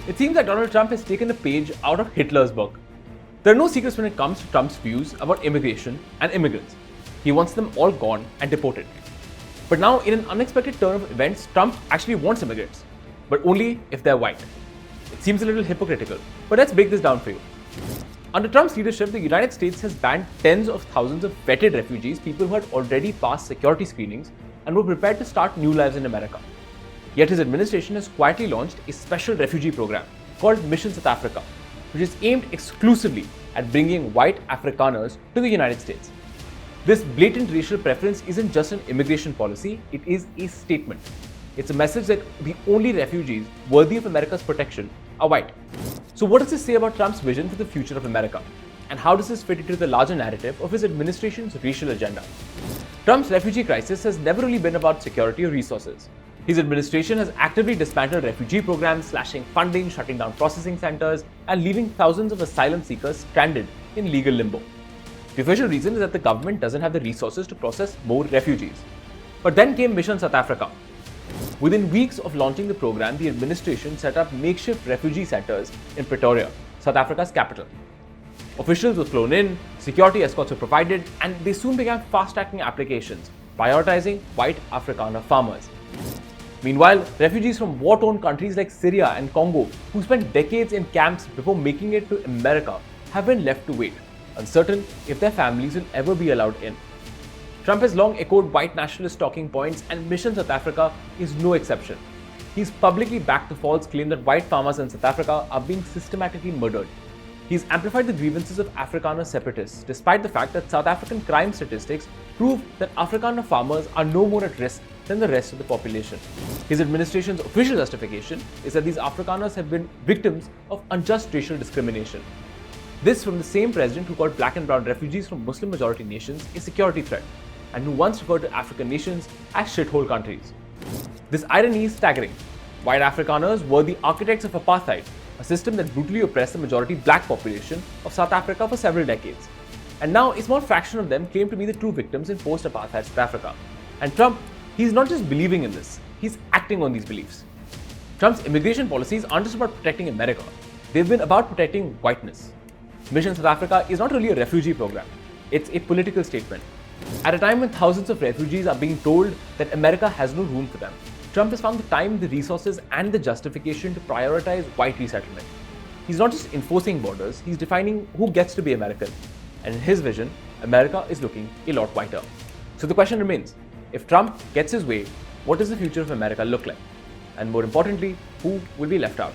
It seems like Donald Trump has taken a page out of Hitler's book. There are no secrets when it comes to Trump's views about immigration and immigrants. He wants them all gone and deported. But now, in an unexpected turn of events, Trump actually wants immigrants, but only if they're white. It seems a little hypocritical, but let's break this down for you. Under Trump's leadership, the United States has banned tens of thousands of vetted refugees, people who had already passed security screenings and were prepared to start new lives in America. Yet his administration has quietly launched a special refugee program called Mission South Africa, which is aimed exclusively at bringing white Afrikaners to the United States. This blatant racial preference isn't just an immigration policy, it is a statement. It's a message that the only refugees worthy of America's protection are white. So what does this say about Trump's vision for the future of America? And how does this fit into the larger narrative of his administration's racial agenda? Trump's refugee crisis has never really been about security or resources. His administration has actively dismantled refugee programs, slashing funding, shutting down processing centers, and leaving thousands of asylum seekers stranded in legal limbo. The official reason is that the government doesn't have the resources to process more refugees. But then came Mission South Africa. Within weeks of launching the program, the administration set up makeshift refugee centers in Pretoria, South Africa's capital. Officials were flown in, security escorts were provided, and they soon began fast-tracking applications, prioritizing white Afrikaner farmers. Meanwhile, refugees from war-torn countries like Syria and Congo, who spent decades in camps before making it to America, have been left to wait, uncertain if their families will ever be allowed in. Trump has long echoed white nationalist talking points, and Mission South Africa is no exception. He's publicly backed the false claim that white farmers in South Africa are being systematically murdered. He's amplified the grievances of Afrikaner separatists, despite the fact that South African crime statistics prove that Afrikaner farmers are no more at risk than the rest of the population. His administration's official justification is that these Afrikaners have been victims of unjust racial discrimination. This from the same president who called black and brown refugees from Muslim-majority nations a security threat, and who once referred to African nations as shithole countries. This irony is staggering. White Afrikaners were the architects of apartheid, a system that brutally oppressed the majority black population of South Africa for several decades. And now a small fraction of them claim to be the true victims in post-apartheid South Africa. And Trump, he's not just believing in this, he's acting on these beliefs. Trump's immigration policies aren't just about protecting America, they've been about protecting whiteness. Mission South Africa is not really a refugee program, it's a political statement. At a time when thousands of refugees are being told that America has no room for them, Trump has found the time, the resources, and the justification to prioritize white resettlement. He's not just enforcing borders, he's defining who gets to be American. And in his vision, America is looking a lot whiter. So the question remains, if Trump gets his way, what does the future of America look like? And more importantly, who will be left out?